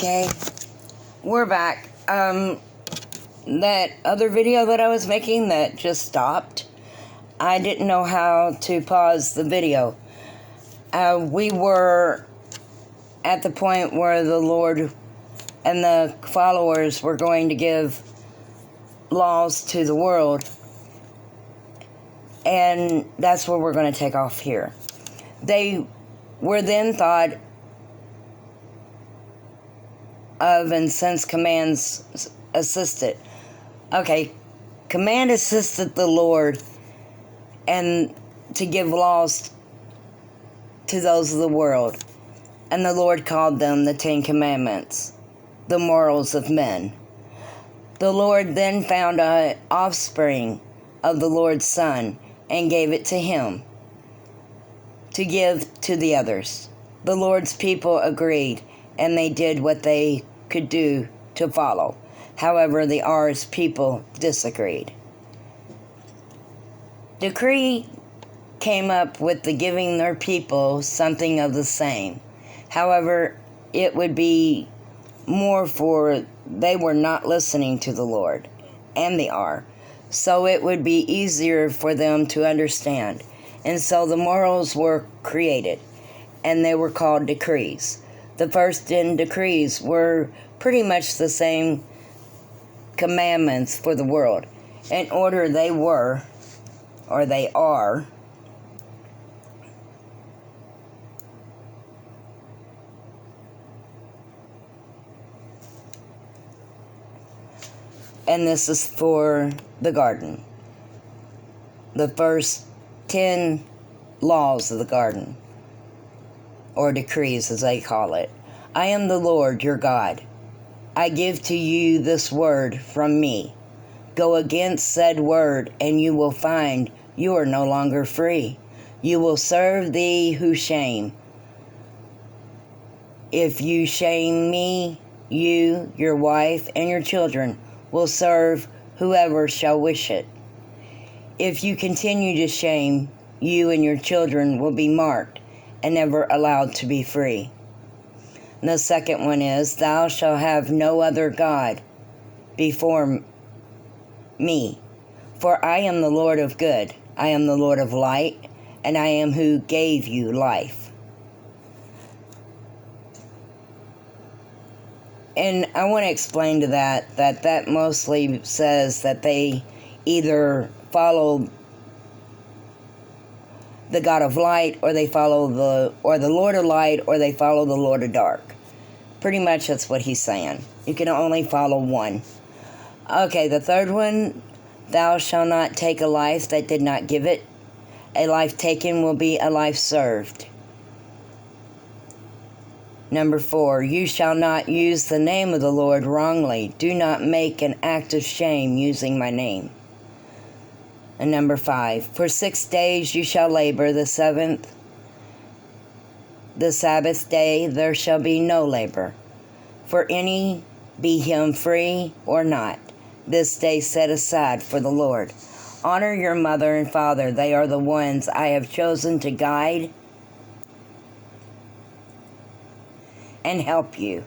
Okay, we're back. That other video that I was making that just stopped, I didn't know how to pause the video. We were at the point where the Lord and the followers were going to give laws to the world, and that's where we're going to take off here. They were then thought of, and since commands assisted. Okay, command assisted the Lord and to give laws to those of the world. And the Lord called them the 10 Commandments, the morals of men. The Lord then found an offspring of the Lord's Son and gave it to him to give to the others. The Lord's people agreed, and they did what they could do to follow. However, the R's people disagreed. Decree came up with the giving their people something of the same. However, it would be more for they were not listening to the Lord and the R. So it would be easier for them to understand. And so the morals were created, and they were called decrees. The first 10 decrees were pretty much the same commandments for the world. In order they were, or they are, and this is for the garden. The first 10 laws of the garden, or decrees as they call it. I am the Lord your God. I give to you this word from me. Go against said word, and you will find you are no longer free. You will serve thee who shame. If you shame me, you, your wife, and your children will serve whoever shall wish it. If you continue to shame, you and your children will be marked and never allowed to be free. And the second one is, thou shalt have no other God before me. For I am the Lord of good, I am the Lord of light, and I am who gave you life. And I want to explain to that mostly says that they either follow the God of light, or they follow the Lord of light, or they follow the Lord of dark. Pretty much that's what he's saying. You can only follow one. Okay, the third one, thou shalt not take a life that did not give it. A life taken will be a life served. Number 4, you shall not use the name of the Lord wrongly. Do not make an act of shame using my name. And number 5, for 6 days you shall labor, the 7th, the Sabbath day, there shall be no labor. For any, be him free or not, this day set aside for the Lord. Honor your mother and father. They are the ones I have chosen to guide and help you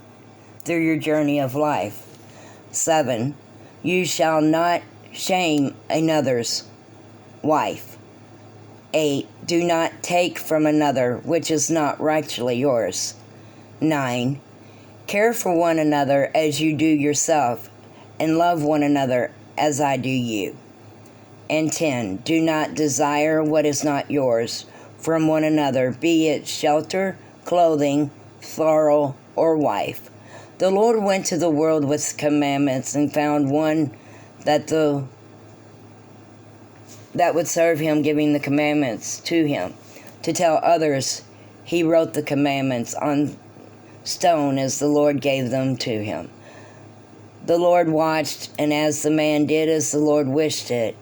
through your journey of life. 7, you shall not shame another's wife. 8, do not take from another which is not rightfully yours. 9, care for one another as you do yourself, and love one another as I do you. And 10, do not desire what is not yours from one another, be it shelter, clothing, floral, or wife. The Lord went to the world with commandments and found one that would serve him, giving the commandments to him. To tell others, he wrote the commandments on stone as the Lord gave them to him. The Lord watched, and as the man did as the Lord wished it,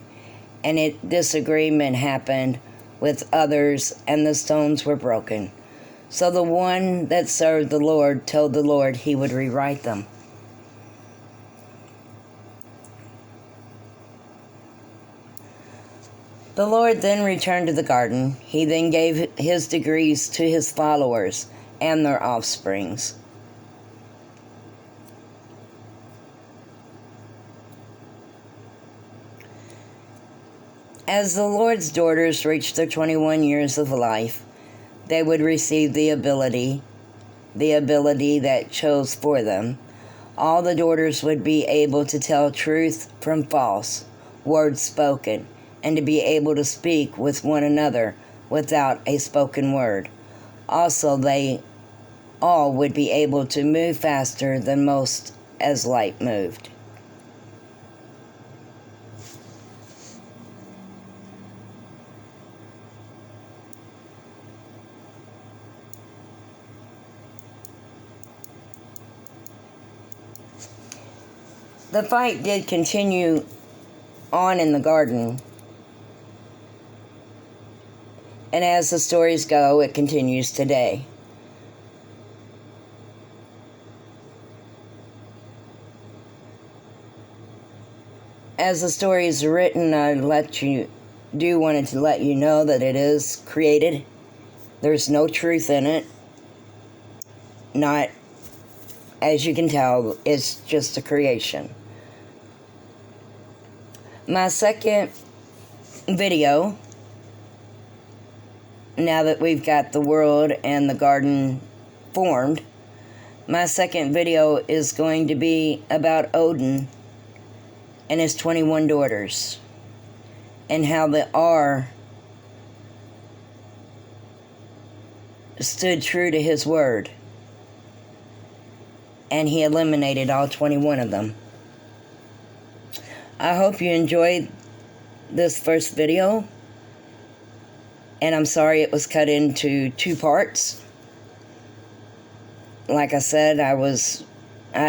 and disagreement happened with others, and the stones were broken. So the one that served the Lord told the Lord he would rewrite them. The Lord then returned to the garden. He then gave his decrees to his followers and their offsprings. As the Lord's daughters reached their 21 years of life, they would receive the ability that chose for them. All the daughters would be able to tell truth from false, words spoken, and to be able to speak with one another without a spoken word. Also, they all would be able to move faster than most as light moved. The fight did continue on in the garden, and as the stories go, it continues today. As the story is written, I wanted to let you know that it is created. There's no truth in it. Not, as you can tell, it's just a creation. My second video, now that we've got the world and the garden formed, my second video is going to be about Odin and his 21 daughters, and how the R stood true to his word, and he eliminated all 21 of them. I hope you enjoyed this first video, and I'm sorry it was cut into 2 parts. Like I said, I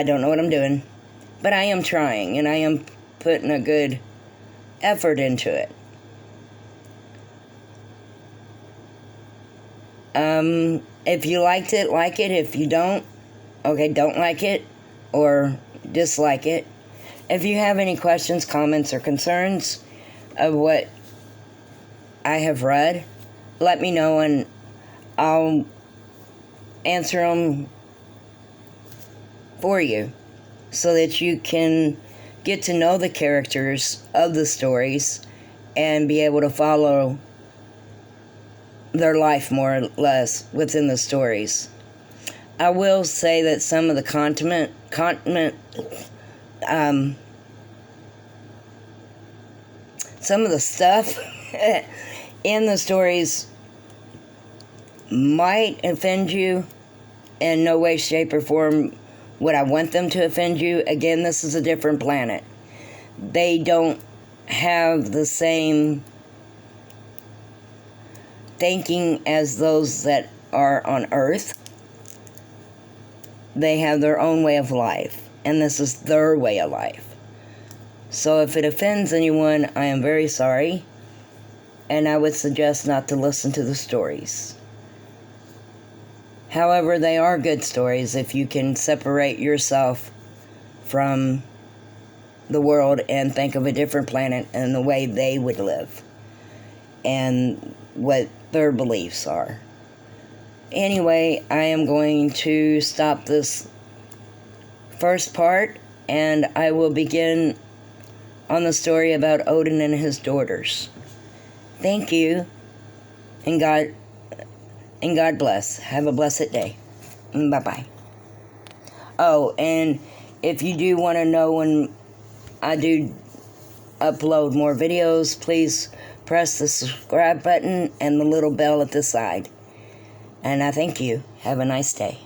don't know what I'm doing, but I am trying, and I am putting a good effort into it. If you liked it, like it. If you don't, okay, don't like it or dislike it. If you have any questions, comments, or concerns of what I have read, let me know and I'll answer them for you so that you can get to know the characters of the stories and be able to follow their life more or less within the stories. I will say that some of the some of the stuff in the stories might offend you. In no way, shape, or form would I want them to offend you. Again, this is a different planet. They don't have the same thinking as those that are on Earth. They have their own way of life, and this is their way of life. So if it offends anyone, I am very sorry, and I would suggest not to listen to the stories. However, they are good stories if you can separate yourself from the world and think of a different planet and the way they would live and what their beliefs are. Anyway, I am going to stop this first part, and I will begin on the story about Odin and his daughters. Thank you, and God bless. Have a blessed day. Bye-bye. Oh, and if you do want to know when I do upload more videos, please press the subscribe button and the little bell at the side. And I thank you. Have a nice day.